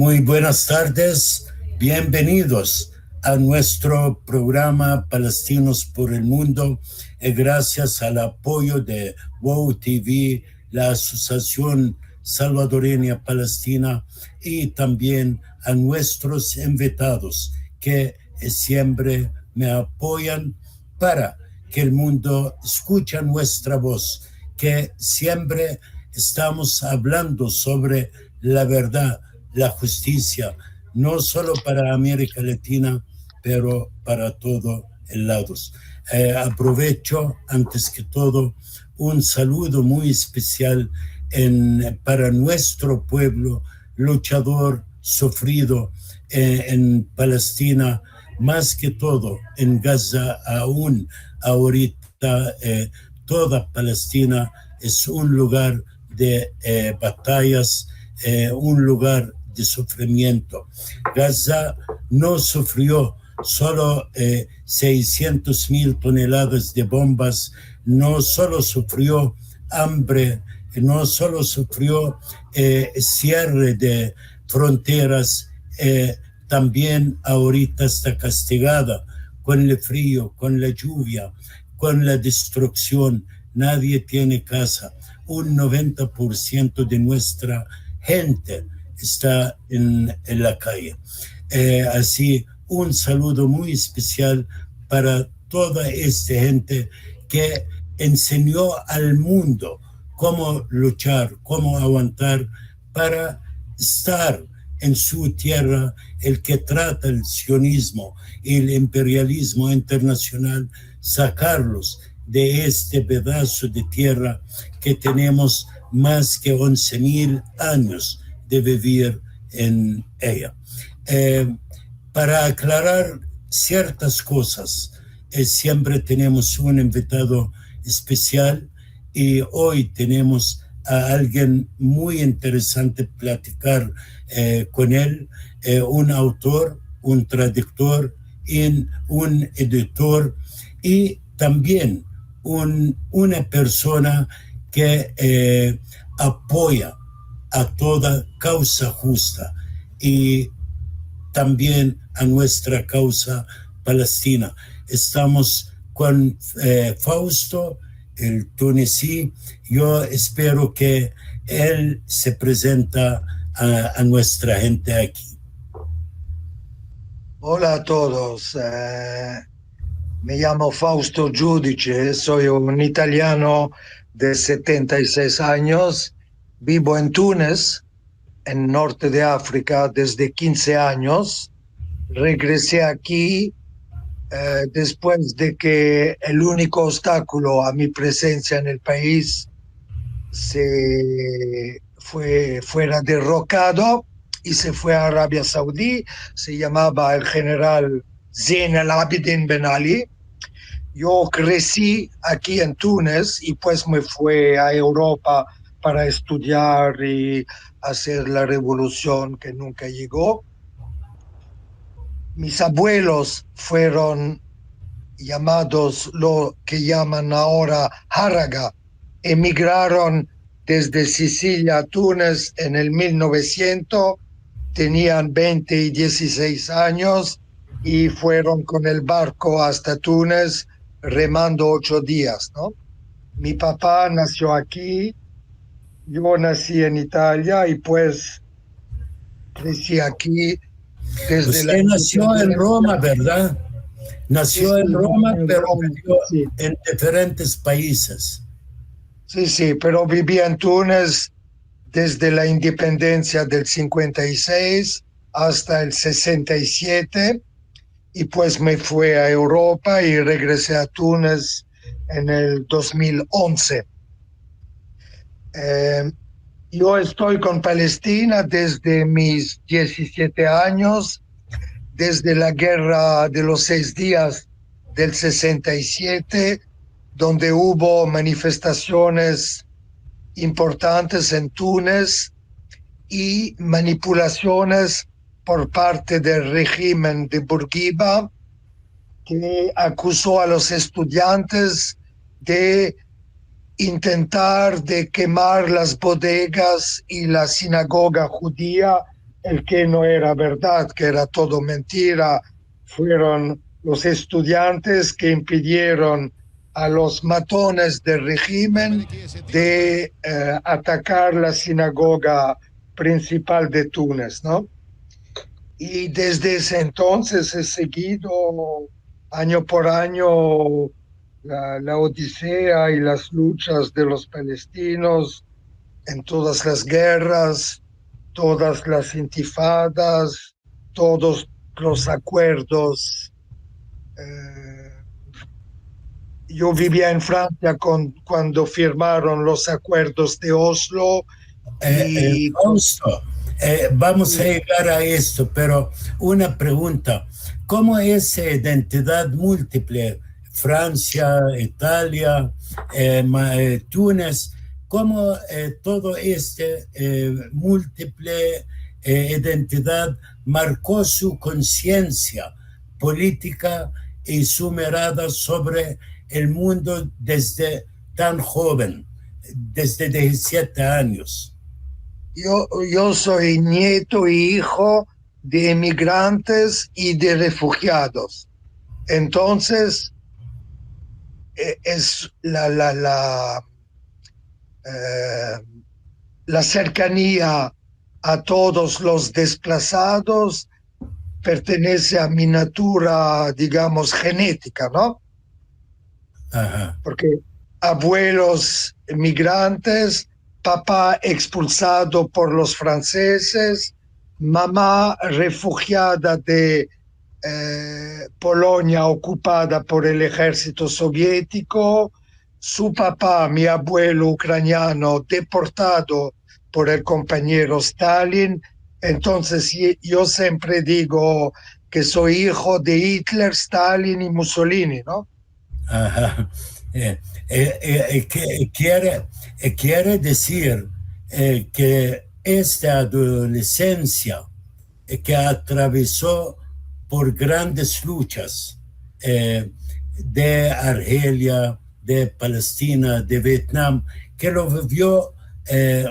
Muy buenas tardes, bienvenidos a nuestro programa Palestinos por el Mundo. Gracias al apoyo de WOW TV, la Asociación Salvadoreña Palestina, y también a nuestros invitados que siempre me apoyan para que el mundo escuche nuestra voz, que siempre estamos hablando sobre la verdad, la justicia, no solo para América Latina, pero para todos lados. Aprovecho, antes que todo, un saludo muy especial para nuestro pueblo luchador, sufrido en Palestina, más que todo en Gaza. Aún ahorita toda Palestina es un lugar de batallas, un lugar de sufrimiento. Gaza no sufrió solo 600,000 toneladas de bombas, no solo sufrió hambre, no solo sufrió cierre de fronteras, también ahorita está castigada con el frío, con la lluvia, con la destrucción. Nadie tiene casa. Un 90% de nuestra gente está en la calle. Así, un saludo muy especial para toda esta gente que enseñó al mundo cómo luchar, cómo aguantar para estar en su tierra. El que trata el sionismo y el imperialismo internacional, sacarlos de este pedazo de tierra que tenemos más que 11,000 años de vivir en ella. Para aclarar ciertas cosas, siempre tenemos un invitado especial, y hoy tenemos a alguien muy interesante platicar con él, un autor, un traductor, un editor, y también una persona que apoya a toda causa justa y también a nuestra causa palestina. Estamos con Fausto, el tunisí. Yo espero que él se presenta a nuestra gente aquí. Hola a todos, me llamo Fausto Giudice, soy un italiano de 76 años, vivo en Túnez, en norte de África, desde 15 años. Regresé aquí después de que el único obstáculo a mi presencia en el país fuera derrocado y se fue a Arabia Saudí. Se llamaba el general Zain al-Abidin Ben Ali. Yo crecí aquí en Túnez y pues me fui a Europa para estudiar y hacer la revolución que nunca llegó. Mis abuelos fueron llamados lo que llaman ahora Haraga. Emigraron desde Sicilia a Túnez en el 1900, tenían 20 y 16 años y fueron con el barco hasta Túnez remando 8 días, ¿no? Mi papá nació aquí, yo nací en Italia y pues crecí aquí desde Usted nació en Roma, ¿verdad? Nació en Roma, pero vivió en diferentes países. Sí, pero vivía en Túnez desde la independencia del 56 hasta el 67, y pues me fui a Europa y regresé a Túnez en el 2011. Yo estoy con Palestina desde mis 17 años, desde la guerra de los 6 días del 67, donde hubo manifestaciones importantes en Túnez y manipulaciones por parte del régimen de Bourguiba, que acusó a los estudiantes de intentar de quemar las bodegas y la sinagoga judía el que no era verdad, que era todo mentira, fueron los estudiantes que impidieron a los matones del régimen de atacar la sinagoga principal de Túnez, ¿no? Y desde ese entonces he seguido año por año la odisea y las luchas de los palestinos en todas las guerras, todas las intifadas, todos los acuerdos. Yo vivía en Francia cuando firmaron los acuerdos de Oslo y Fausto, vamos a llegar a esto, pero una pregunta. ¿Cómo esa identidad múltiple, Francia, Italia, Túnez, cómo todo este múltiple identidad marcó su conciencia política y su mirada sobre el mundo desde tan joven, desde 17 años? yo soy nieto y hijo de emigrantes y de refugiados. Entonces, es la cercanía a todos los desplazados pertenece a mi natura, digamos, genética, ¿no? Ajá. Porque abuelos migrantes, papá expulsado por los franceses, mamá refugiada de Polonia ocupada por el ejército soviético, su papá, mi abuelo ucraniano, deportado por el compañero Stalin. Entonces yo siempre digo que soy hijo de Hitler, Stalin y Mussolini, ¿no? Ajá. Quiere decir que esta adolescencia que atravesó por grandes luchas de Argelia, de Palestina, de Vietnam, que lo vivió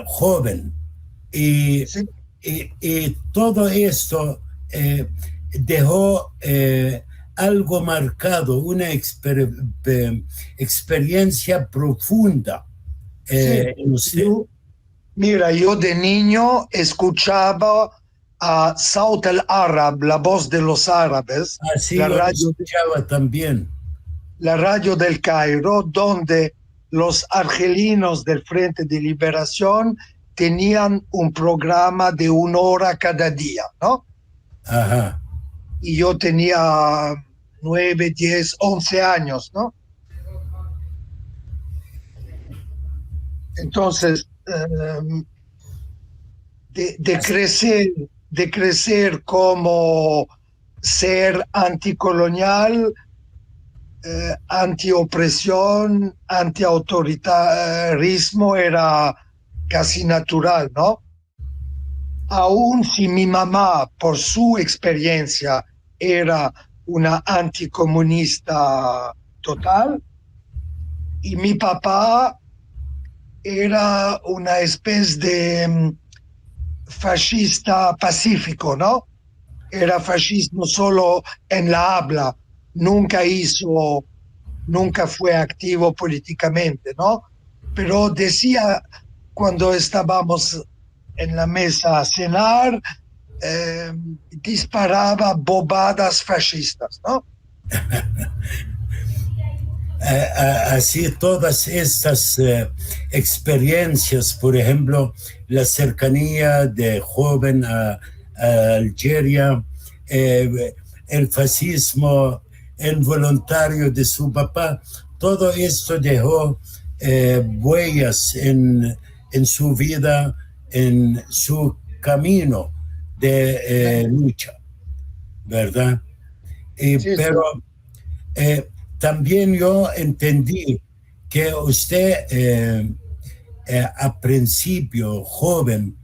joven. Y, Sí. y todo esto dejó algo marcado, una experiencia profunda en usted. Mira, yo de niño escuchaba a Saut al-Arab, la voz de los árabes, Así la yo radio, escuchaba también. la radio del Cairo, donde los argelinos del Frente de Liberación tenían un programa de 1 hora cada día, ¿no? Ajá. Y yo tenía 9, 10, 11 años, ¿no? Entonces, de crecer como ser anticolonial, antiopresión, antiautoritarismo era casi natural, ¿no? Aún si mi mamá, por su experiencia, era una anticomunista total, y mi papá era una especie de fascista pacífico, ¿no? Era fascismo solo en la habla, nunca fue activo políticamente, ¿no? Pero decía cuando estábamos en la mesa a cenar, disparaba bobadas fascistas, ¿no? Así todas estas experiencias, por ejemplo, la cercanía de joven a Algeria, el fascismo involuntario de su papá, todo esto dejó huellas en su vida, en su camino de lucha, ¿verdad? Sí, pero también yo entendí que usted a principio, joven,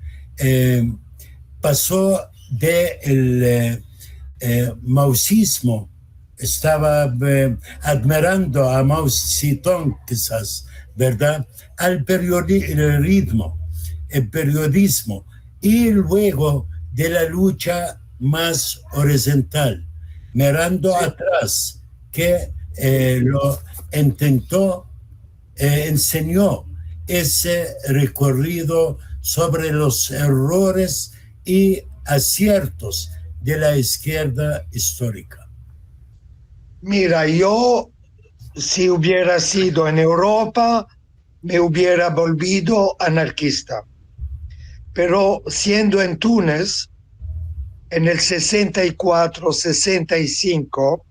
pasó del maoísmo, estaba admirando a Mao Zedong quizás, ¿verdad? Al periodismo, y luego de la lucha más horizontal, mirando atrás, que lo intentó, enseñó ese recorrido sobre los errores y aciertos de la izquierda histórica. Mira, yo si hubiera sido en Europa, me hubiera volvido anarquista. Pero siendo en Túnez, en el 64-65,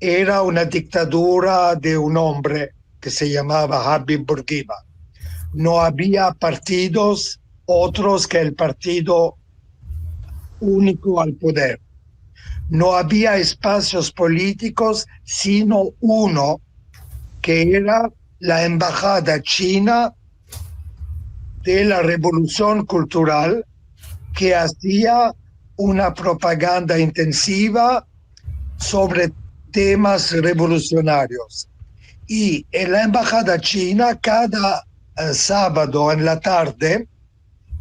era una dictadura de un hombre que se llamaba Habib Bourguiba. No había partidos otros que el partido único al poder. No había espacios políticos, sino uno, que era la embajada china de la Revolución Cultural, que hacía una propaganda intensiva sobre temas revolucionarios. Y en la embajada china, cada sábado en la tarde,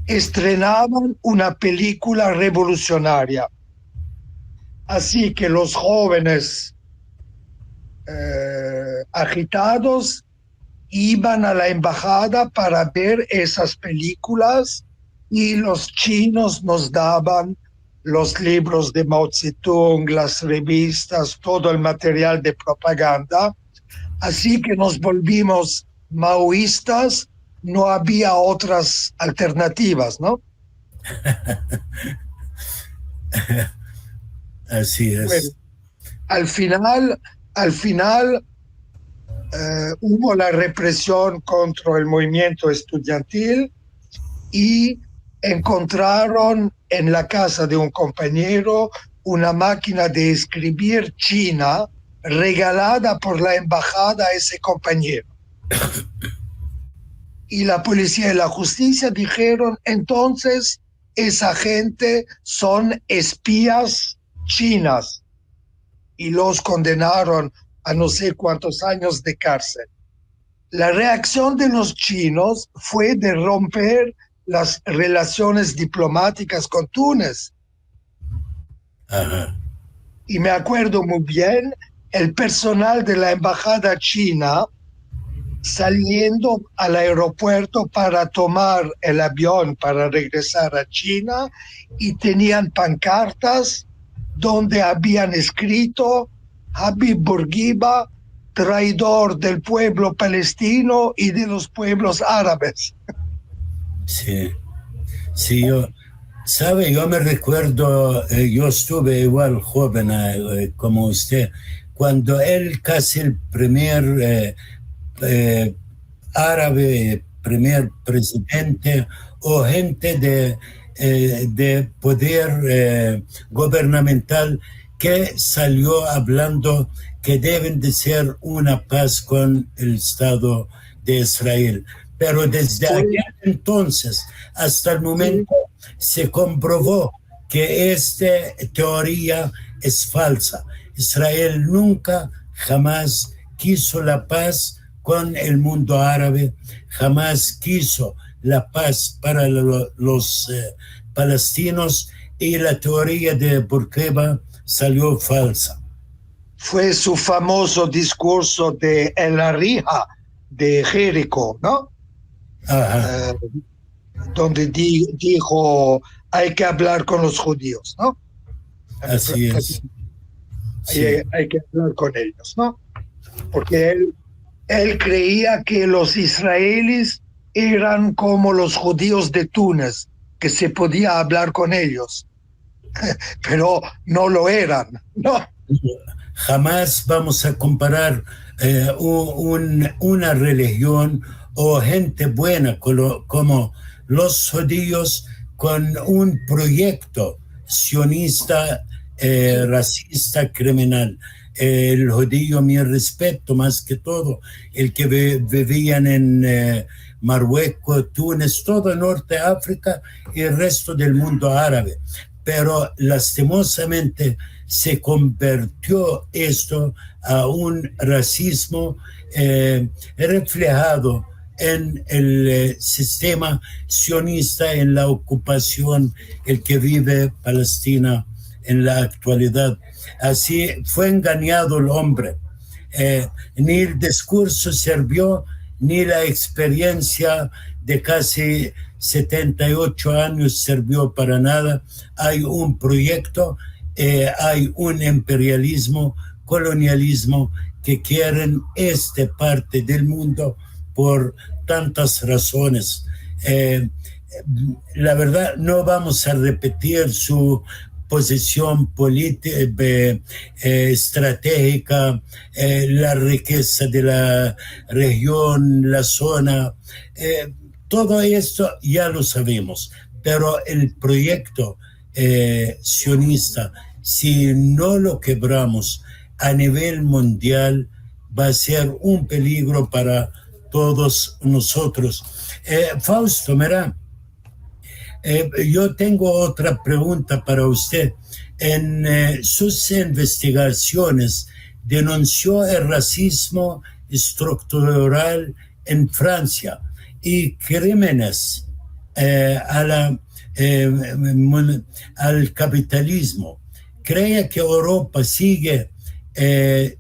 estrenaban una película revolucionaria. Así que los jóvenes agitados iban a la embajada para ver esas películas y los chinos nos daban los libros de Mao Zedong, las revistas, todo el material de propaganda. Así que nos volvimos maoístas, no había otras alternativas, ¿no? Así es. Bueno, al final hubo la represión contra el movimiento estudiantil y encontraron en la casa de un compañero una máquina de escribir china regalada por la embajada a ese compañero. Y la policía y la justicia dijeron, entonces esa gente son espías chinas, y los condenaron a no sé cuántos años de cárcel. La reacción de los chinos fue de romper las relaciones diplomáticas con Túnez. Ajá. Y me acuerdo muy bien, el personal de la embajada china saliendo al aeropuerto para tomar el avión para regresar a China, y tenían pancartas donde habían escrito Habib Bourguiba, traidor del pueblo palestino y de los pueblos árabes. Sí, sí, yo me recuerdo, yo estuve igual joven como usted, cuando él casi el primer árabe, primer presidente o gente de poder gubernamental que salió hablando que deben de ser una paz con el Estado de Israel. Pero desde aquel entonces hasta el momento se comprobó que esta teoría es falsa. Israel nunca, jamás quiso la paz con el mundo árabe, jamás quiso la paz para los palestinos, y la teoría de Bourguiba salió falsa. Fue su famoso discurso de El Arija de Jericó, ¿no? Donde dijo, hay que hablar con los judíos, ¿no? Así es. Sí. Hay que hablar con ellos, ¿no? Porque él creía que los israelíes eran como los judíos de Túnez, que se podía hablar con ellos, pero no lo eran, ¿no? Jamás vamos a comparar una religión o gente buena como los judíos con un proyecto sionista, racista, criminal. El judío, mi respeto más que todo, el que vivían en Marruecos, Túnez, todo el norte de África y el resto del mundo árabe. Pero lastimosamente se convirtió esto a un racismo reflejado en el sistema sionista, en la ocupación, el que vive Palestina en la actualidad. Así fue engañado el hombre. Ni el discurso sirvió, ni la experiencia de casi 78 años sirvió para nada. Hay un proyecto, hay un imperialismo, colonialismo que quieren esta parte del mundo por tantas razones. La verdad, no vamos a repetir su posición política, estratégica, la riqueza de la región, la zona, todo esto ya lo sabemos, pero el proyecto sionista, si no lo quebramos a nivel mundial, va a ser un peligro para todos nosotros. Fausto, mira, yo tengo otra pregunta para usted. En sus investigaciones denunció el racismo estructural en Francia y crímenes al capitalismo. ¿Cree que Europa sigue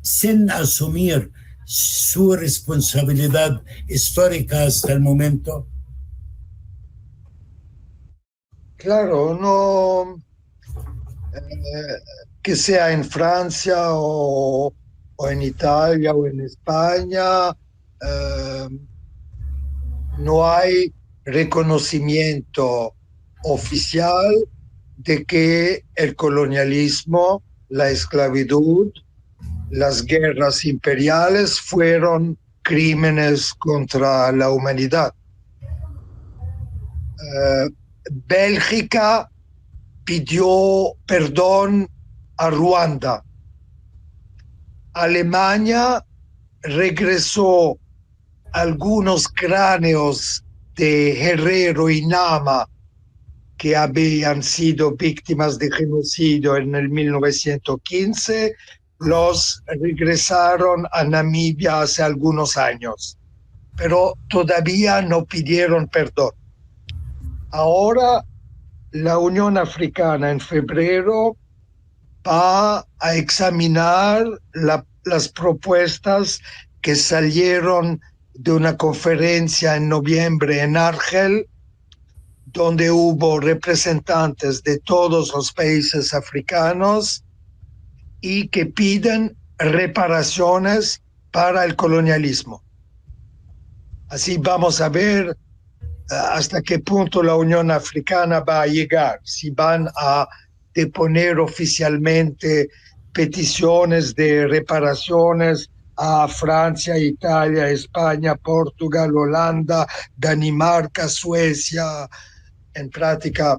sin asumir su responsabilidad histórica hasta el momento? Claro, no, que sea en Francia o en Italia o en España, no hay reconocimiento oficial de que el colonialismo, la esclavitud, las guerras imperiales fueron crímenes contra la humanidad. Bélgica pidió perdón a Ruanda. Alemania regresó algunos cráneos de Herrero y Nama que habían sido víctimas de genocidio en el 1915, los regresaron a Namibia hace algunos años, pero todavía no pidieron perdón. Ahora la Unión Africana en febrero va a examinar las propuestas que salieron de una conferencia en noviembre en Argel, donde hubo representantes de todos los países africanos y que piden reparaciones para el colonialismo. Así vamos a ver hasta qué punto la Unión Africana va a llegar, si van a deponer oficialmente peticiones de reparaciones a Francia, Italia, España, Portugal, Holanda, Dinamarca, Suecia, en práctica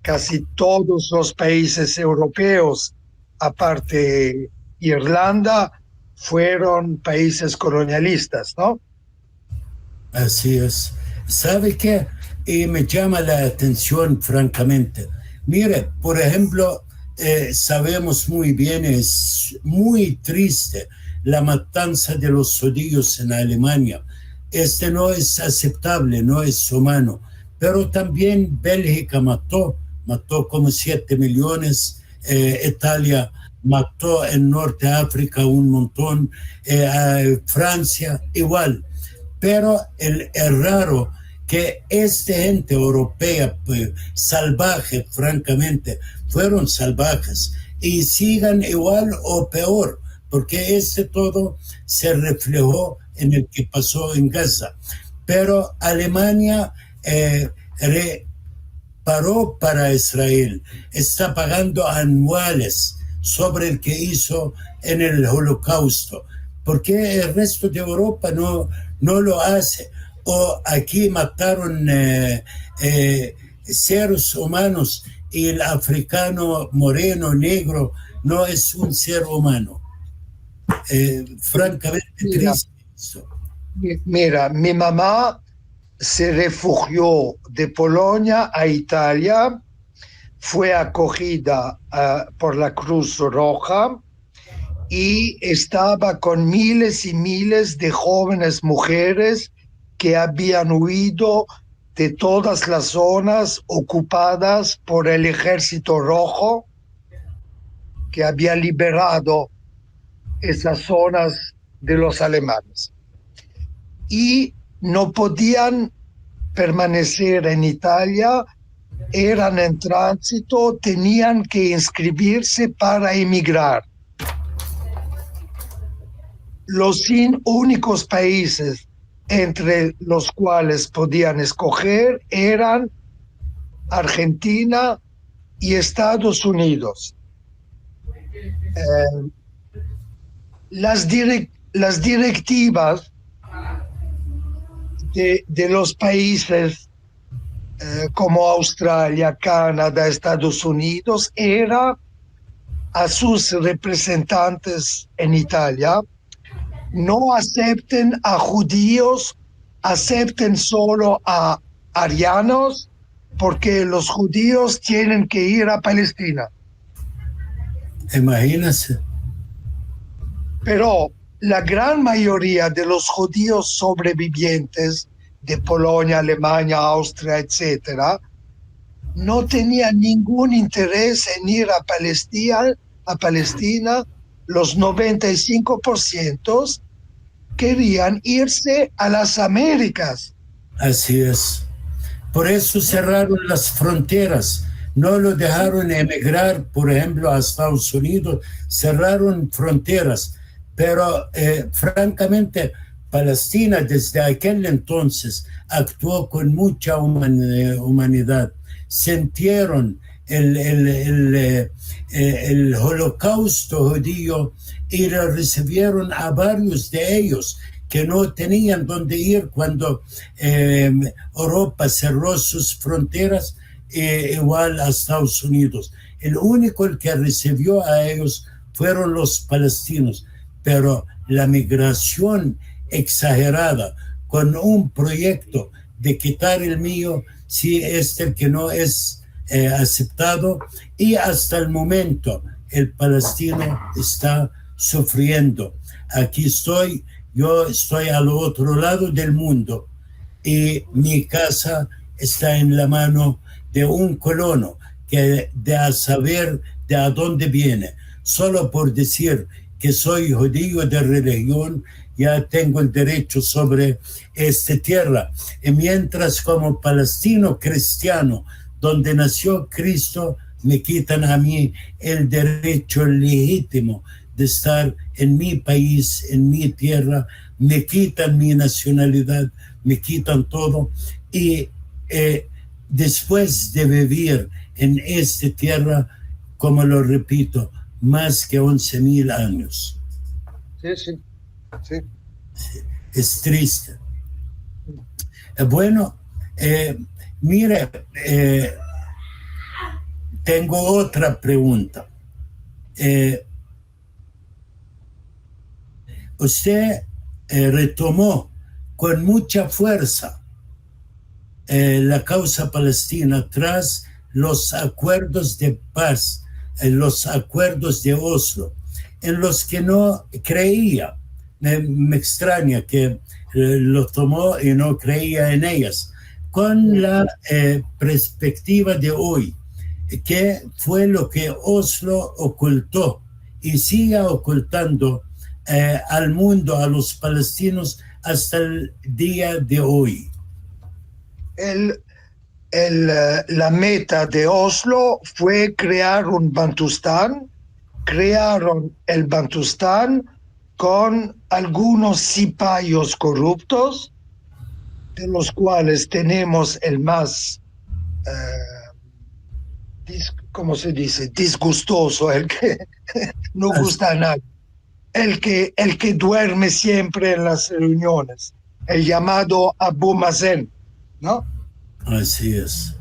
casi todos los países europeos, aparte Irlanda, fueron países colonialistas, ¿no? Así es. ¿Sabe qué? Y me llama la atención, francamente. Mire, por ejemplo, sabemos muy bien, es muy triste la matanza de los judíos en Alemania. Este no es aceptable, no es humano. Pero también Bélgica mató como 7 millones, Italia mató en Norte África un montón, Francia igual. Pero es raro que esta gente europea, pues, salvaje, francamente, fueron salvajes y sigan igual o peor, porque todo se reflejó en el que pasó en Gaza. Pero Alemania reparó para Israel, está pagando anuales sobre el que hizo en el Holocausto. ¿Por qué el resto de Europa no lo hace? O aquí mataron seres humanos y el africano moreno, negro, no es un ser humano. Francamente triste eso. Mira, mi mamá se refugió de Polonia a Italia, fue acogida por la Cruz Roja y estaba con miles y miles de jóvenes mujeres que habían huido de todas las zonas ocupadas por el Ejército Rojo, que había liberado esas zonas de los alemanes. Y no podían permanecer en Italia, eran en tránsito, tenían que inscribirse para emigrar. Los únicos países entre los cuales podían escoger eran Argentina y Estados Unidos. Las directivas de los países como Australia, Canadá, Estados Unidos era a sus representantes en Italia: no acepten a judíos, acepten solo a arianos, porque los judíos tienen que ir a Palestina. Imagínense. Pero la gran mayoría de los judíos sobrevivientes de Polonia, Alemania, Austria, etcétera, no tenían ningún interés en ir a Palestina. Los 95% querían irse a las Américas. Así es. Por eso cerraron las fronteras. No lo dejaron emigrar, por ejemplo, a Estados Unidos. Cerraron fronteras. Pero, francamente, Palestina desde aquel entonces actuó con mucha humanidad. Sintieron el holocausto judío y recibieron a varios de ellos que no tenían dónde ir cuando Europa cerró sus fronteras, igual a Estados Unidos. El único que recibió a ellos fueron los palestinos, pero la migración exagerada con un proyecto de quitar el mío si es el que no es aceptado, y hasta el momento el palestino está sufriendo. Aquí estoy, yo estoy al otro lado del mundo y mi casa está en la mano de un colono que de a saber de a dónde viene. Solo por decir que soy judío de religión, ya tengo el derecho sobre esta tierra. Y mientras como palestino cristiano, donde nació Cristo, me quitan a mí el derecho legítimo de estar en mi país, en mi tierra, me quitan mi nacionalidad, me quitan todo. Y después de vivir en esta tierra, como lo repito, más que 11,000 años. Sí. Es triste. Bueno, mire, tengo otra pregunta. Usted retomó con mucha fuerza la causa palestina tras los acuerdos de paz, los acuerdos de Oslo, en los que no creía. Me extraña que lo tomó y no creía en ellas. Con la perspectiva de hoy, ¿qué fue lo que Oslo ocultó y sigue ocultando al mundo, a los palestinos, hasta el día de hoy? La meta de Oslo fue crear un Bantustán. Crearon el Bantustán con algunos cipayos corruptos, de los cuales tenemos el más, ¿cómo se dice?, disgustoso, el que no gusta a nadie, el que duerme siempre en las reuniones, el llamado Abu Mazen, ¿no? Así es.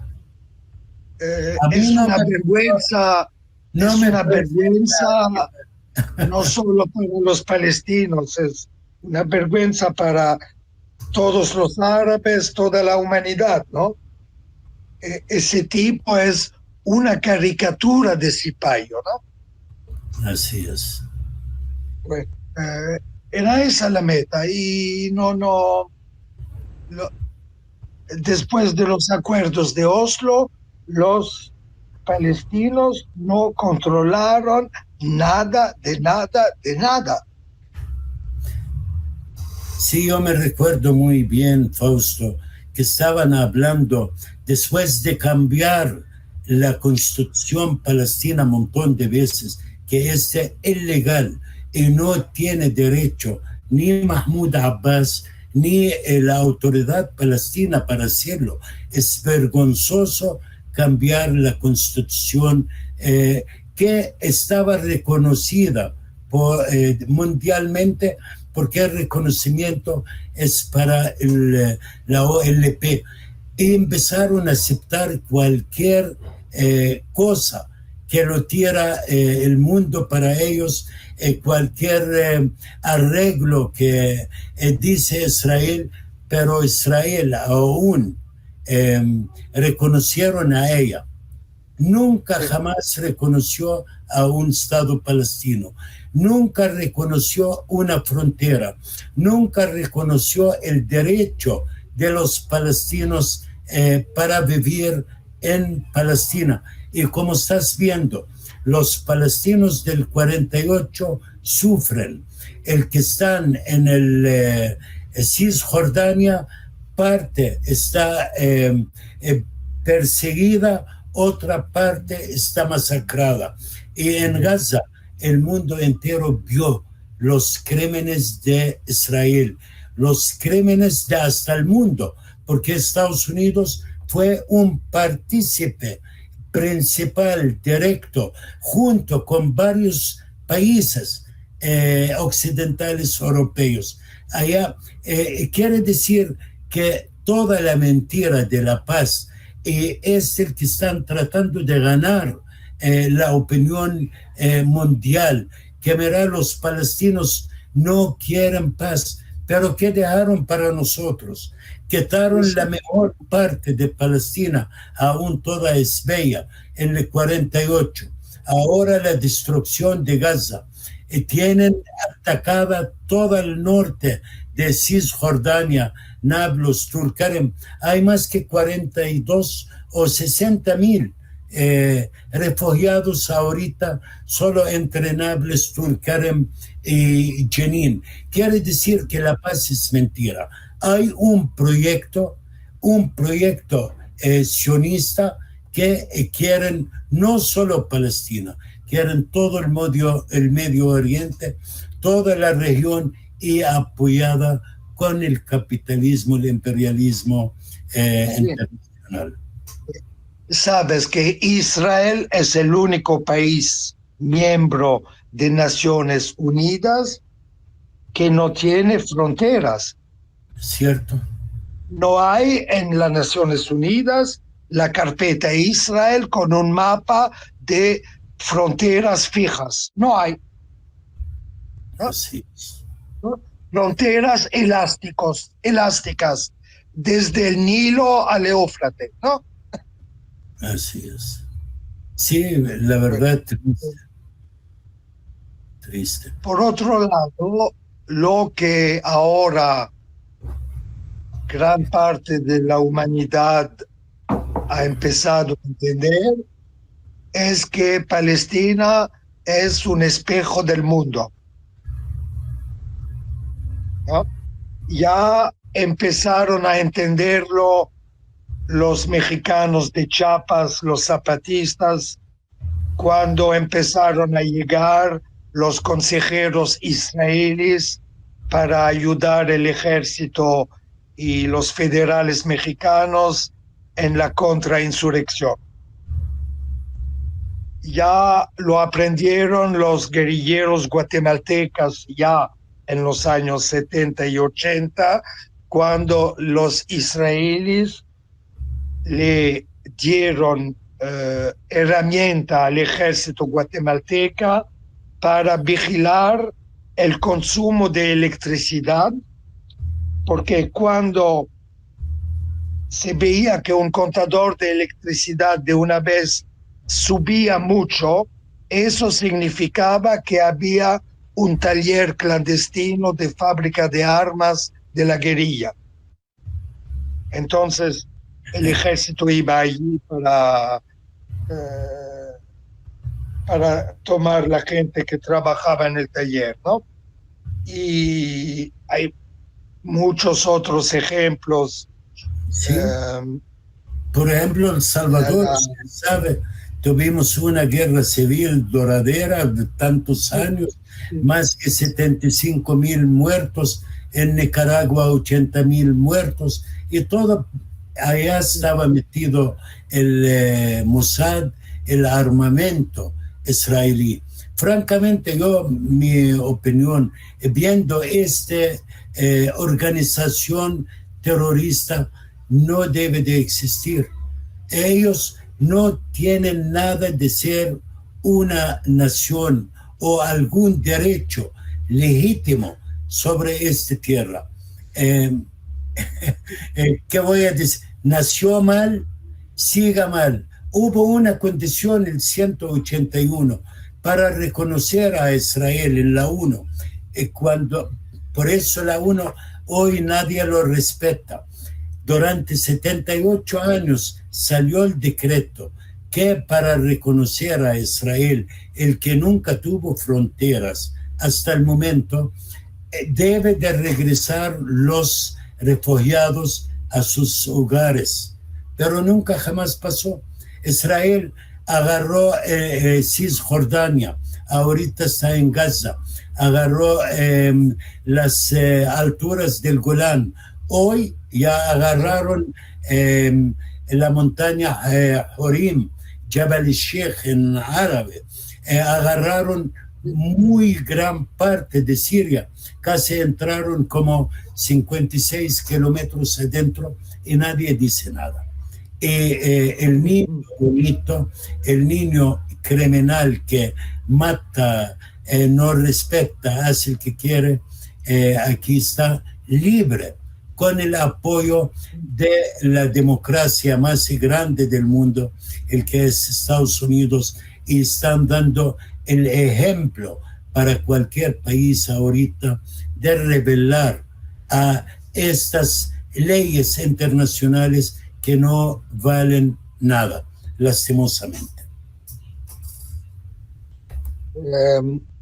Es una vergüenza, no solo para los palestinos, es una vergüenza para todos los árabes, toda la humanidad, ¿no? Ese tipo es una caricatura de cipayo, ¿no? Así es. Bueno, era esa la meta y no, lo- después de los acuerdos de Oslo, los palestinos no controlaron nada, de nada, de nada. Sí, yo me recuerdo muy bien, Fausto, que estaban hablando después de cambiar la constitución palestina un montón de veces, que es ilegal y no tiene derecho ni Mahmoud Abbas ni la autoridad palestina para hacerlo. Es vergonzoso cambiar la constitución que estaba reconocida mundialmente, porque el reconocimiento es para la OLP. Y empezaron a aceptar cualquier cosa que lo diera el mundo para ellos, cualquier arreglo que dice Israel, pero Israel aún reconocieron a ella. Nunca jamás reconoció a un Estado palestino, nunca reconoció una frontera, nunca reconoció el derecho de los palestinos para vivir en Palestina. Y como estás viendo, los palestinos del 48 sufren. El que están en el Cisjordania, parte está perseguida, otra parte está masacrada. Y en Gaza, el mundo entero vio los crímenes de Israel, los crímenes de hasta el mundo, porque Estados Unidos fue un partícipe principal, directo, junto con varios países occidentales europeos. Allá quiere decir que toda la mentira de la paz es el que están tratando de ganar la opinión mundial, que verá los palestinos no quieren paz, pero ¿qué dejaron para nosotros? Quitaron la mejor parte de Palestina, aún toda es bella, en el 48. Ahora la destrucción de Gaza. Tienen atacada todo el norte de Cisjordania, Nablus, Tulkarem. Hay más que 42 o 60,000 refugiados ahorita solo entre Nablus, Tulkarem y Jenin. Quiere decir que la paz es mentira. Hay un proyecto sionista que quieren no solo Palestina, quieren todo el Medio Oriente, toda la región y apoyada con el capitalismo, el imperialismo internacional. Sabes que Israel es el único país miembro de Naciones Unidas que no tiene fronteras. ¿Cierto? No hay en las Naciones Unidas la carpeta Israel con un mapa de fronteras fijas. No hay. ¿No? Así es. ¿No? Fronteras elásticas, desde el Nilo al Éufrates, ¿no? Así es. Sí, la verdad, triste. Por otro lado, lo que ahora gran parte de la humanidad ha empezado a entender es que Palestina es un espejo del mundo, ¿no? Ya empezaron a entenderlo los mexicanos de Chiapas, los zapatistas, cuando empezaron a llegar los consejeros israelíes para ayudar al ejército y los federales mexicanos en la contrainsurrección. Ya lo aprendieron los guerrilleros guatemaltecas ya en los años 70 y 80, cuando los israelíes le dieron herramienta al ejército guatemalteca para vigilar el consumo de electricidad, porque cuando se veía que un contador de electricidad de una vez subía mucho, eso significaba que había un taller clandestino de fábrica de armas de la guerrilla. Entonces el ejército iba allí eh, para tomar la gente que trabajaba en el taller, ¿no? Y hay muchos otros ejemplos. Sí. eh, Por ejemplo, El la, Salvador, la, usted sabe, tuvimos una guerra civil duradera de tantos sí, años, sí, más que 75,000 muertos, en Nicaragua 80,000 muertos, y todo allá sí. estaba metido el Mossad, el armamento israelí. Francamente, yo, mi opinión, viendo esta organización terrorista, no debe de existir. Ellos no tienen nada de ser una nación o algún derecho legítimo sobre esta tierra. Eh, ¿Qué voy a decir? Nació mal, siga mal. Hubo una condición en el 181 para reconocer a Israel en la ONU. Por eso la ONU hoy nadie lo respeta. Durante 78 años salió el decreto que para reconocer a Israel, el que nunca tuvo fronteras hasta el momento, debe de regresar los refugiados a sus hogares. Pero nunca jamás pasó. Israel agarró Cisjordania, ahorita está en Gaza, agarró las alturas del Golán. Hoy ya agarraron la montaña Jorim, Jabal Sheikh en árabe, agarraron muy gran parte de Siria, casi entraron como 56 kilómetros adentro y nadie dice nada. El niño bonito, el niño criminal que mata, no respeta, hace el que quiere, aquí está libre, con el apoyo de la democracia más grande del mundo, el que es Estados Unidos, y están dando el ejemplo para cualquier país ahorita de revelar a estas leyes internacionales que no valen nada, lastimosamente.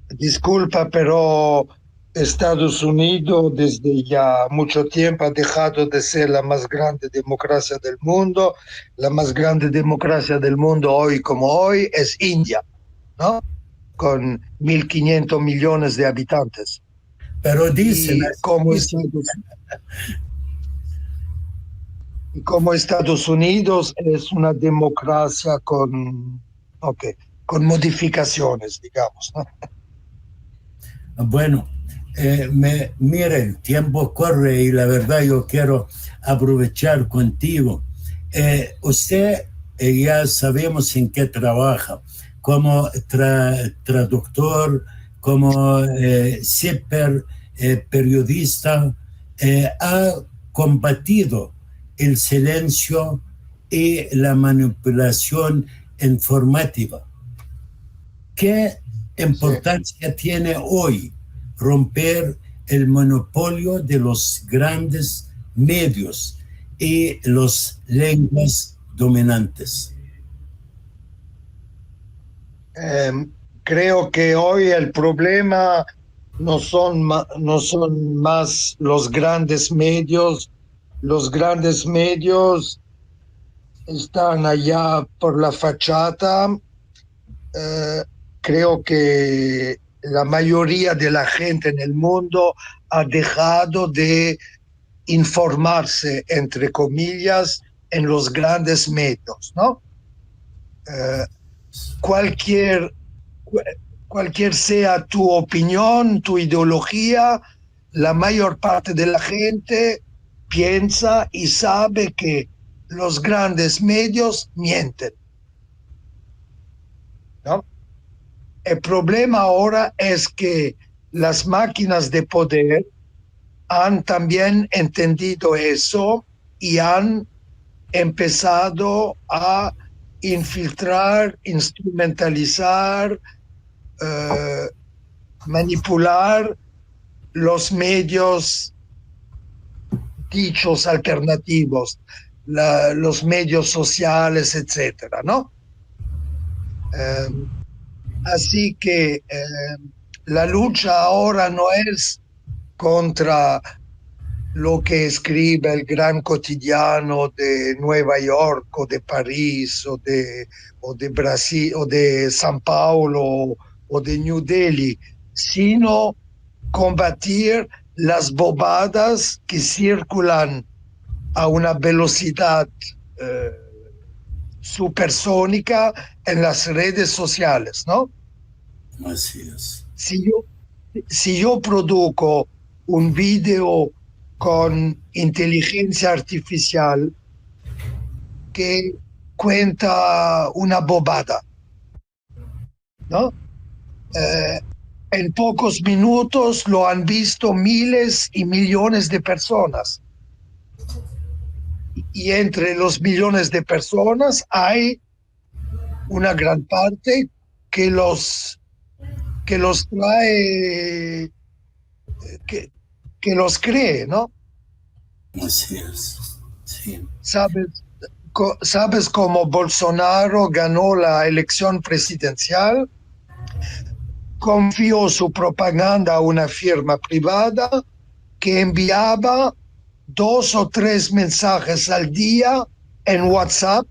Disculpa, pero Estados Unidos desde ya mucho tiempo ha dejado de ser la más grande democracia del mundo. La más grande democracia del mundo hoy como hoy es India, ¿no? Con 1.500 millones de habitantes. Pero Y como Estados Unidos es una democracia okay, con modificaciones, digamos, ¿no? bueno, mire, el tiempo corre y la verdad yo quiero aprovechar contigo. Usted ya sabemos en qué trabaja, como traductor, como zipper, periodista, ha combatido el silencio y la manipulación informativa. ¿Qué importancia sí tiene hoy romper el monopolio de los grandes medios y las lenguas dominantes? Creo que hoy el problema no son más los grandes medios. Los grandes medios están allá por la fachada. Creo que la mayoría de la gente en el mundo ha dejado de informarse, entre comillas, en los grandes medios, ¿no? Cualquier sea tu opinión, tu ideología, la mayor parte de la gente piensa y sabe que los grandes medios mienten, ¿no? El problema ahora es que las máquinas de poder han también entendido eso y han empezado a infiltrar, instrumentalizar, manipular los medios dichos alternativos, los medios sociales, etcétera, ¿no? Así que la lucha ahora no es contra lo que escribe el gran quotidiano de Nueva York o de París o de Brasil o de San Paulo o de New Delhi, sino combatir las bobadas que circulan a una velocidad supersónica en las redes sociales, ¿no? Así es. Si yo produzco un video con inteligencia artificial que cuenta una bobada, ¿no? En pocos minutos lo han visto miles y millones de personas. Y entre los millones de personas hay una gran parte que los trae, que los cree, ¿no? Así es. Sí. ¿Sabes cómo Bolsonaro ganó la elección presidencial? Confió su propaganda a una firma privada que enviaba 2 o 3 mensajes al día en WhatsApp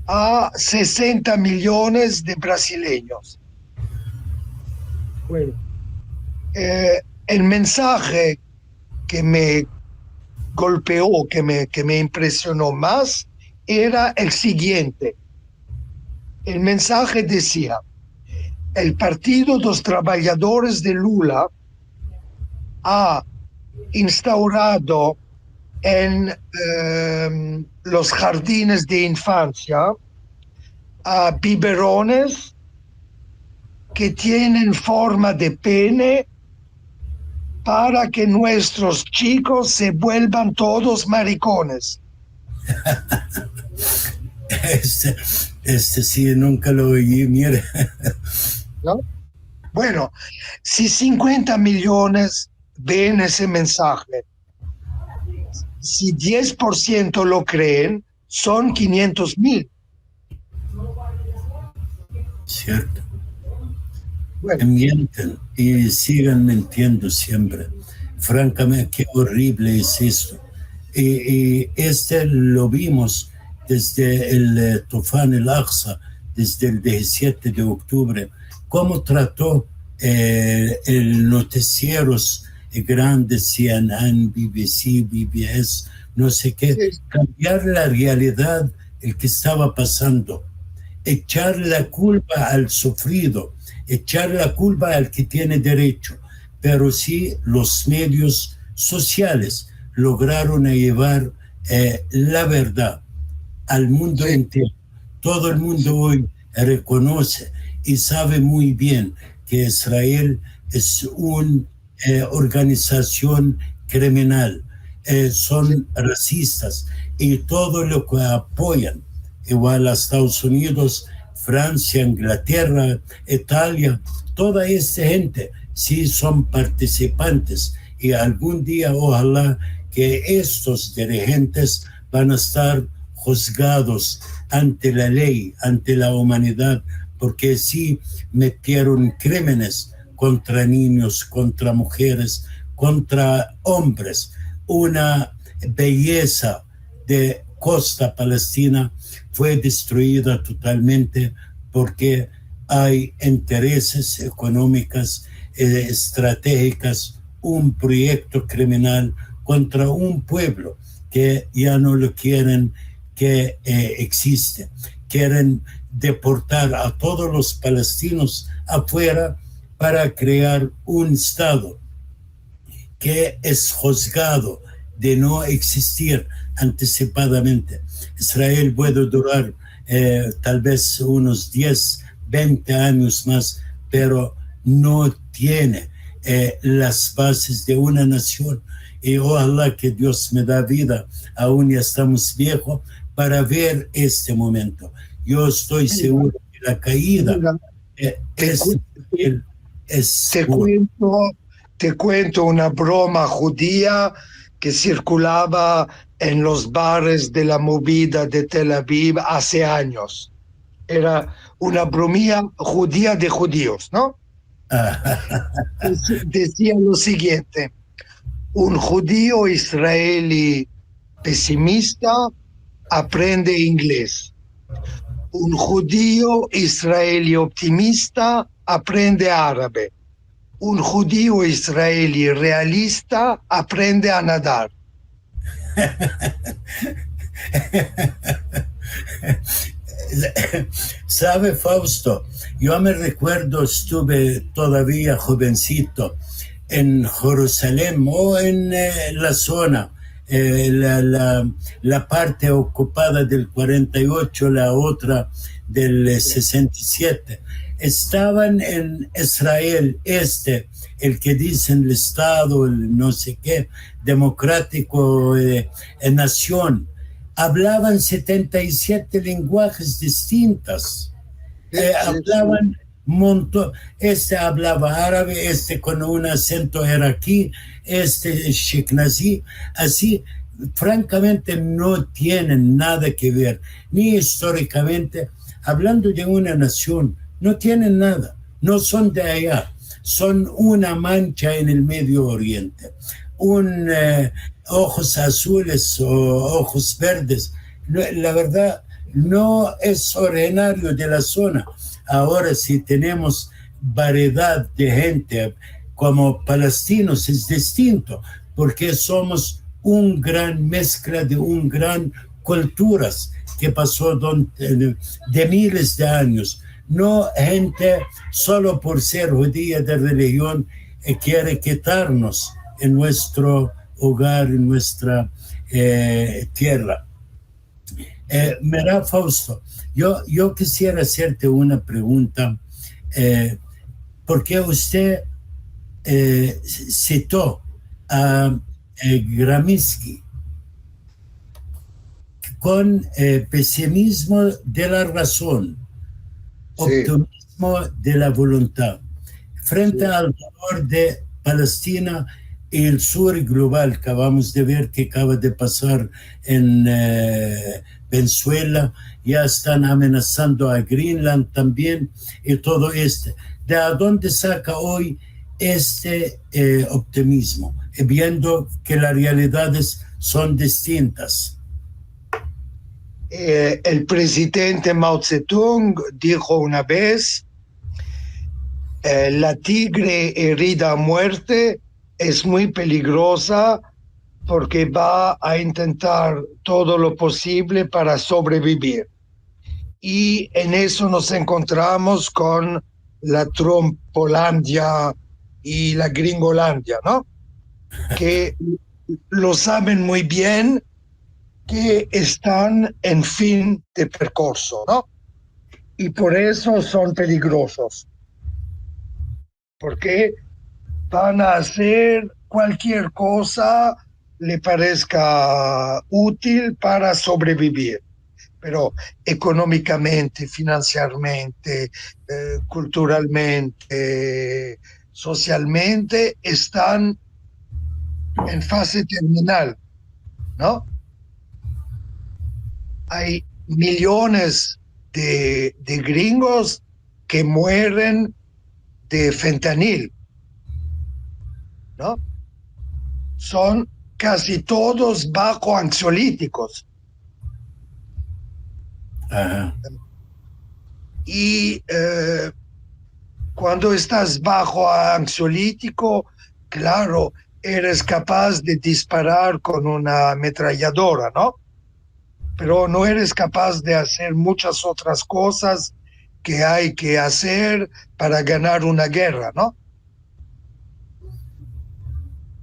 a 60 millones de brasileños. Bueno, el mensaje que me golpeó, que me impresionó más, era el siguiente. El mensaje decía: el Partido de los Trabajadores de Lula ha instaurado en los jardines de infancia a biberones que tienen forma de pene para que nuestros chicos se vuelvan todos maricones. Este sí, nunca lo oí, mire. ¿No? Bueno, si 50 millones ven ese mensaje, si 10% lo creen, son 500,000. Cierto. Bueno, Mienten y sigan mintiendo siempre. Francamente, qué horrible es esto. Y lo vimos desde el Tufán el Aqsa, desde el 17 de octubre, cómo trató el noticieros grandes, CNN, BBC, BBS, no sé qué, sí, cambiar la realidad, el que estaba pasando, echar la culpa al sufrido, echar la culpa al que tiene derecho, pero sí los medios sociales lograron llevar la verdad al mundo entero. Todo el mundo hoy reconoce y sabe muy bien que Israel es una organización criminal, son racistas y todo lo que apoyan, igual a Estados Unidos, Francia, Inglaterra, Italia, toda esta gente sí son participantes y algún día ojalá que estos dirigentes van a estar juzgados ante la ley, ante la humanidad, porque sí metieron crímenes contra niños, contra mujeres, contra hombres. Una belleza de costa palestina fue destruida totalmente porque hay intereses económicos, estratégicos, un proyecto criminal contra un pueblo que ya no lo quieren que existe. Quieren deportar a todos los palestinos afuera para crear un Estado que es juzgado de no existir anticipadamente. Israel puede durar tal vez unos 10, 20 años más, pero no tiene las bases de una nación. Y ojalá que Dios me da vida, aún ya estamos viejos, para ver este momento. Yo estoy seguro que la caída te cuento una broma judía que circulaba en los bares de la movida de Tel Aviv hace años. Era una bromía judía de judíos, ¿no? Decía lo siguiente: un judío israelí pesimista aprende inglés. Un judío israelí optimista aprende árabe. Un judío israelí realista aprende a nadar. ¿Sabe, Fausto? Yo me recuerdo, estuve todavía jovencito en Jerusalén o en la zona, la parte ocupada del 48, la otra del 67. Estaban en Israel, el que dicen el Estado, el no sé qué, democrático, nación. Hablaban 77 lenguajes distintos. Hablaban montón. Este hablaba árabe, este con un acento iraquí, este shiknazi, así. Francamente no tienen nada que ver, ni históricamente, hablando de una nación, no tienen nada, no son de allá, son una mancha en el Medio Oriente, ojos azules o ojos verdes. La verdad, no es originario de la zona. Ahora, si tenemos variedad de gente como palestinos, es distinto, porque somos un gran mezcla de un gran culturas que pasó de miles de años. No gente solo por ser judía de religión quiere quitarnos en nuestro hogar, en nuestra tierra. Mira, Fausto, yo quisiera hacerte una pregunta, porque usted citó a Gramsci con pesimismo de la razón, optimismo de la voluntad, frente al dolor de Palestina y el sur global. Acabamos de ver que acaba de pasar en Venezuela, ya están amenazando a Greenland también, y todo este. ¿De dónde saca hoy este optimismo, viendo que las realidades son distintas? El presidente Mao Zedong dijo una vez: la tigre herida a muerte es muy peligrosa porque va a intentar todo lo posible para sobrevivir. Y en eso nos encontramos con la Trumpolandia y la Gringolandia, ¿no? Que lo saben muy bien, que están en fin de percurso, ¿no? Y por eso son peligrosos, porque van a hacer cualquier cosa le parezca útil para sobrevivir, pero económicamente, financieramente, culturalmente, socialmente, están en fase terminal, ¿no? Hay millones de gringos que mueren de fentanil, ¿no? Son casi todos bajo ansiolíticos. Ajá. Y cuando estás bajo ansiolítico, claro, eres capaz de disparar con una ametralladora, ¿no? Pero no eres capaz de hacer muchas otras cosas que hay que hacer para ganar una guerra, ¿no?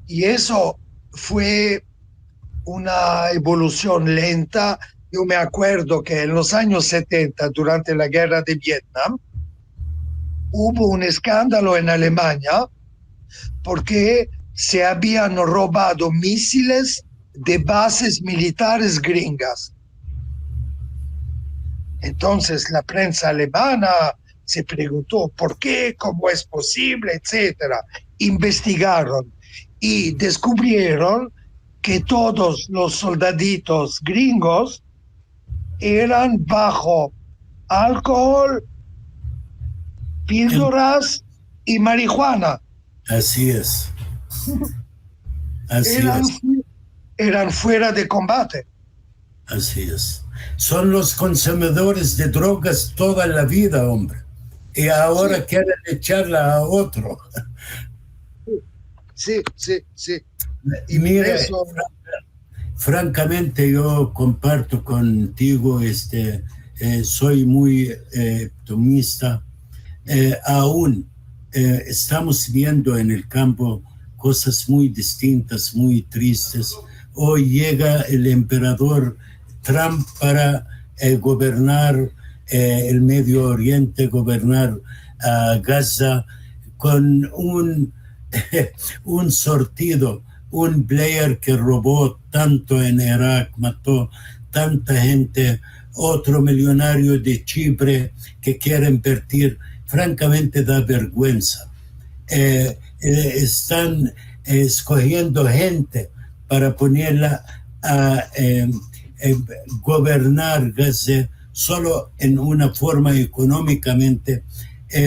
Y eso fue una evolución lenta. Yo me acuerdo que en los años 70, durante la guerra de Vietnam, hubo un escándalo en Alemania porque se habían robado misiles de bases militares gringas. Entonces la prensa alemana se preguntó por qué, cómo es posible, etcétera. Investigaron y descubrieron que todos los soldaditos gringos eran bajo alcohol, píldoras y marihuana. Así es, así Eran, es, eran fuera de combate. así es. Son los consumidores de drogas toda la vida, hombre. Y ahora Sí, quieren echarla a otro. sí, sí, sí. Y por Mire, eso, francamente yo comparto contigo, soy muy optimista. Aún estamos viendo en el campo cosas muy distintas, muy tristes. Hoy llega el emperador Trump para gobernar el Medio Oriente, gobernar Gaza con un sortido, un Blair que robó tanto en Irak, mató tanta gente, otro millonario de Chipre que quiere invertir. Francamente da vergüenza. Están escogiendo gente para ponerla a gobernar Gaza solo en una forma económicamente,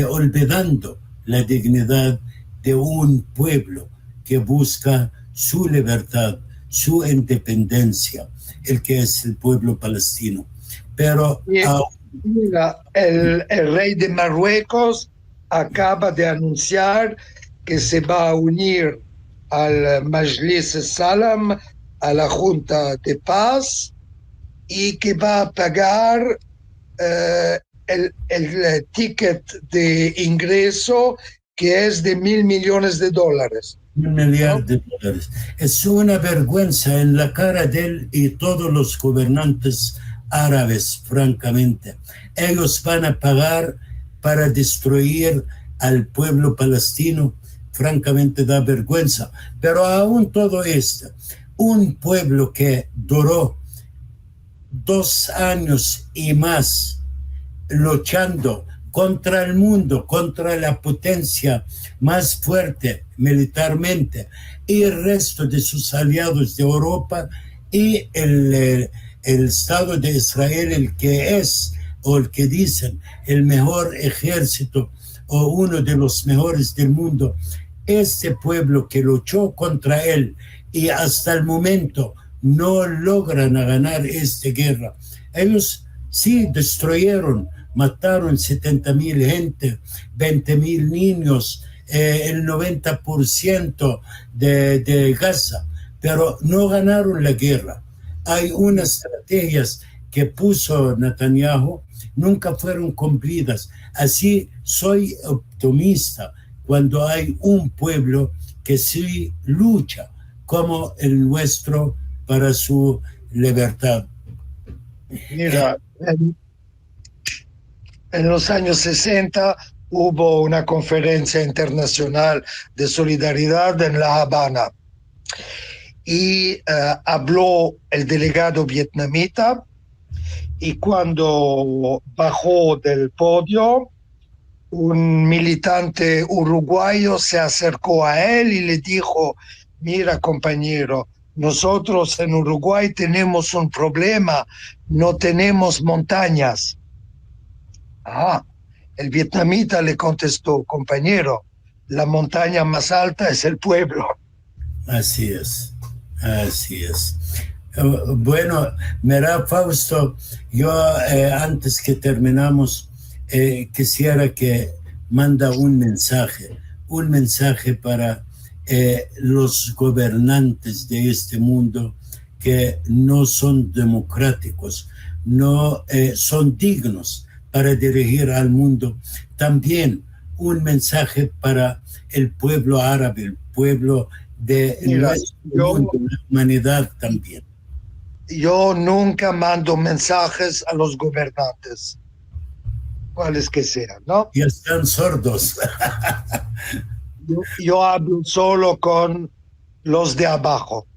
olvidando la dignidad de un pueblo que busca su libertad, su independencia, el que es el pueblo palestino. Pero mira, el rey de Marruecos acaba de anunciar que se va a unir al Majlis Salam, a la Junta de Paz, y que va a pagar eh, el ticket de ingreso que es de $1.000 millones, un ¿no? millar de dólares. Es una vergüenza en la cara de él y todos los gobernantes árabes, francamente. Ellos van a pagar para destruir al pueblo palestino. Francamente da vergüenza. Pero aún todo esto, un pueblo que duró 2 años y más luchando contra el mundo, contra la potencia más fuerte militarmente y el resto de sus aliados de Europa y el Estado de Israel, el que es o el que dicen el mejor ejército o uno de los mejores del mundo. Este pueblo que luchó contra él y hasta el momento no logran ganar esta guerra. Ellos sí destruyeron, mataron 70,000 gente, 20,000 niños, el 90% de Gaza, pero no ganaron la guerra. Hay unas estrategias que puso Netanyahu, nunca fueron cumplidas. Así soy optimista cuando hay un pueblo que sí lucha como el nuestro para su libertad. Mira, en los años 60 hubo una conferencia internacional de solidaridad en La Habana y habló el delegado vietnamita, y cuando bajó del podio, un militante uruguayo se acercó a él y le dijo: mira, compañero, nosotros en Uruguay tenemos un problema, no tenemos montañas. Ah, el vietnamita le contestó: compañero, la montaña más alta es el pueblo. Así es, así es. Bueno, mira, Fausto, yo antes que terminamos, quisiera que manda un mensaje para los gobernantes de este mundo que no son democráticos, no son dignos para dirigir al mundo. También un mensaje para el pueblo árabe, el pueblo de Mira, nuestro mundo, la humanidad también. yo nunca mando mensajes a los gobernantes, cuales que sean, ¿no? Y están sordos. Yo hablo solo con los de abajo.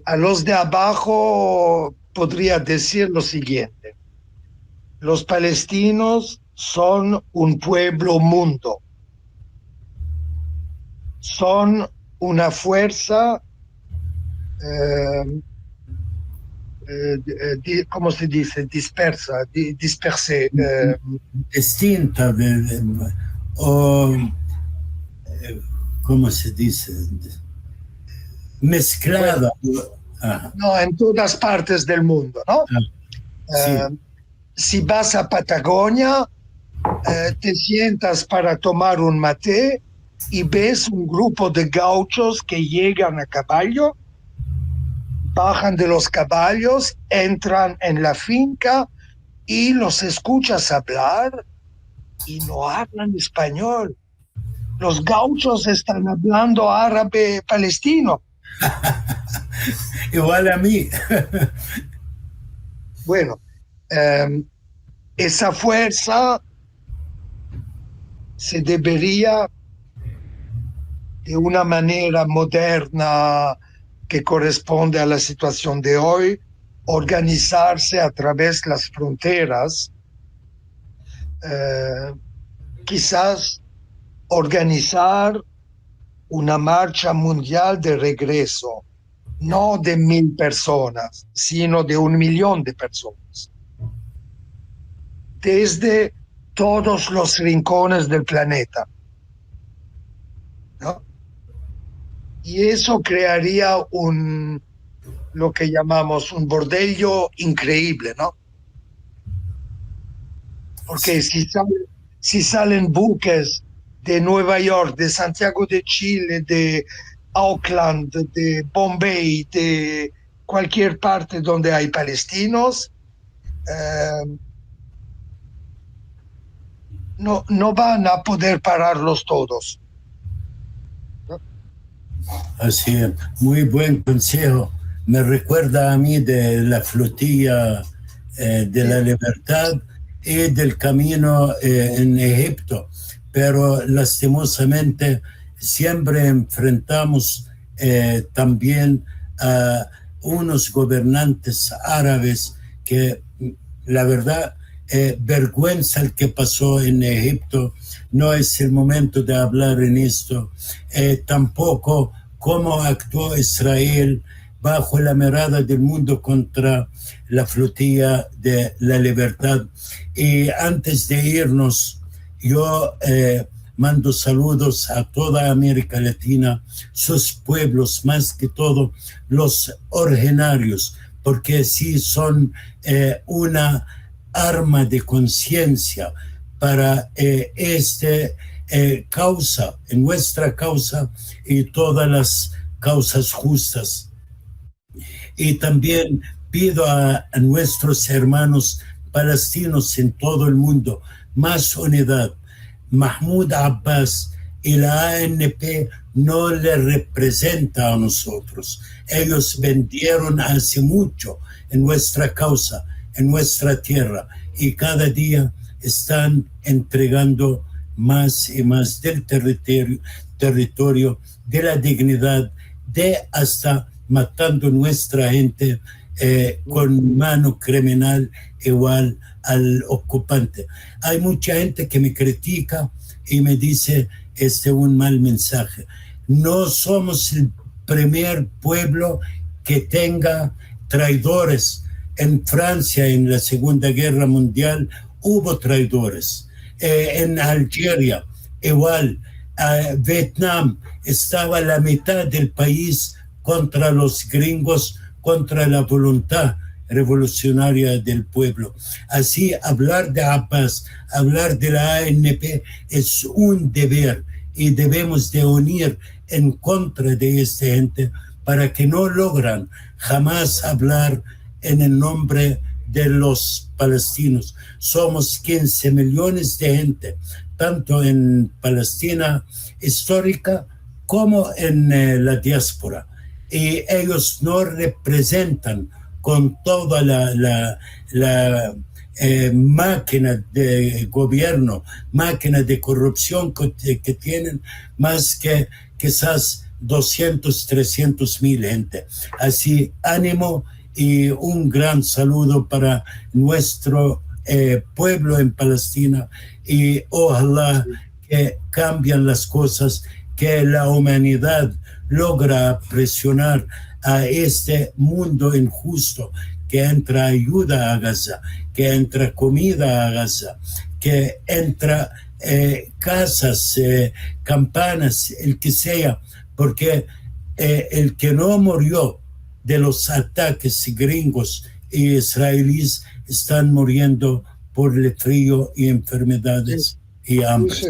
A los de abajo podría decir lo siguiente: los palestinos son un pueblo mundo, son una fuerza eh, ¿cómo se dice? Dispersa, dispersé. Distinta o, ¿cómo se dice? Bueno, Mezclada. Ajá. no, en todas partes del mundo, ¿no? Ah, sí, Si vas a Patagonia, te sientas para tomar un mate y ves un grupo de gauchos que llegan a caballo, bajan de los caballos, entran en la finca y los escuchas hablar y no hablan español. Los gauchos están hablando árabe palestino. igual a mí. Bueno, eh, esa fuerza se debería de una manera moderna que corresponde a la situación de hoy, organizarse a través de las fronteras, eh, quizás organizar una marcha mundial de regreso, no de 1.000 personas, sino de 1 millón de personas, desde todos los rincones del planeta, ¿no? Y eso crearía lo que llamamos un bordello increíble, ¿no? Porque si salen buques de Nueva York, de Santiago de Chile, de Auckland, de Bombay, de cualquier parte donde hay palestinos, eh, no van a poder pararlos todos, ¿no? Así es, muy buen consejo. Me recuerda a mí de la flotilla de la Sí, libertad y del camino en Egipto, pero lastimosamente siempre enfrentamos también a unos gobernantes árabes que la verdad vergüenza el que pasó en Egipto. No es el momento de hablar en esto. Tampoco cómo actuó Israel bajo la mirada del mundo contra la flotilla de la libertad. Y antes de irnos, yo mando saludos a toda América Latina, sus pueblos, más que todo los originarios, porque sí son una arma de conciencia para causa, en nuestra causa y todas las causas justas. Y también pido a nuestros hermanos palestinos en todo el mundo más unidad. Mahmoud Abbas y la ANP no le representa a nosotros. Ellos vendieron hace mucho en nuestra causa, en nuestra tierra, y cada día están entregando más y más del territorio, de la dignidad, de hasta matando nuestra gente con mano criminal igual al ocupante. Hay mucha gente que me critica y me dice un mal mensaje. No somos el primer pueblo que tenga traidores. En Francia, en la Segunda Guerra Mundial, hubo traidores. En Algeria, igual. Vietnam, estaba la mitad del país contra los gringos, contra la voluntad revolucionaria del pueblo. Así, hablar de Abbas, hablar de la ANP es un deber y debemos de unir en contra de esta gente para que no logran jamás hablar en el nombre de los palestinos. Somos 15 millones de gente, tanto en Palestina histórica como en la diáspora. Y ellos no representan con toda la máquina de gobierno, máquina de corrupción que tienen, más que quizás 200, 300 mil gente. Así, ánimo y un gran saludo para nuestro pueblo en Palestina y ojalá que cambien las cosas, que la humanidad logra presionar a este mundo injusto, que entra ayuda a Gaza, que entra comida a Gaza, que entra casas, campanas, el que sea, porque el que no murió de los ataques gringos y israelíes están muriendo por el frío y enfermedades y hambre. Sí.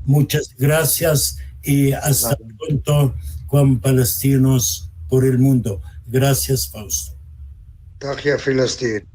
Muchas gracias y hasta pronto con Palestinos por el mundo. Gracias, Fausto. Tachia Filistin.